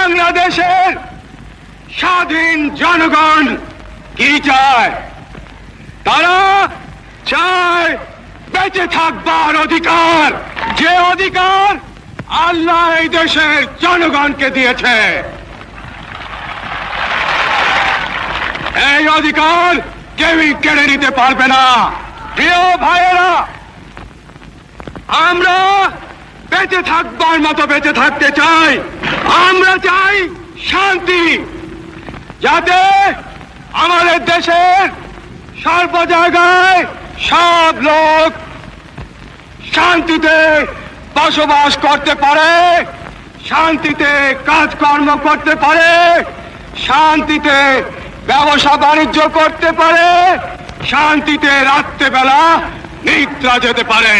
বাংলাদেশের স্বাধীন জনগণ কি চায়? তারা চায় বেঁচে থাকবার অধিকার, যে অধিকার আল্লাহ এই দেশের জনগণকে দিয়েছে। এই অধিকার কেউই কেড়ে নিতে পারবে না। প্রিয় ভাইয়েরা, আমরা বেঁচে থাকবার মতো বেঁচে থাকতে চাই। আমরা চাই শান্তি, যাতে আমাদের দেশের সর্ব জায়গায় সব লোক শান্তিতে বসবাস করতে পারে, শান্তিতে কাজকর্ম করতে পারে, শান্তিতে ব্যবসা বাণিজ্য করতে পারে, শান্তিতে রাত্রেবেলা নিদ্রা যেতে পারে।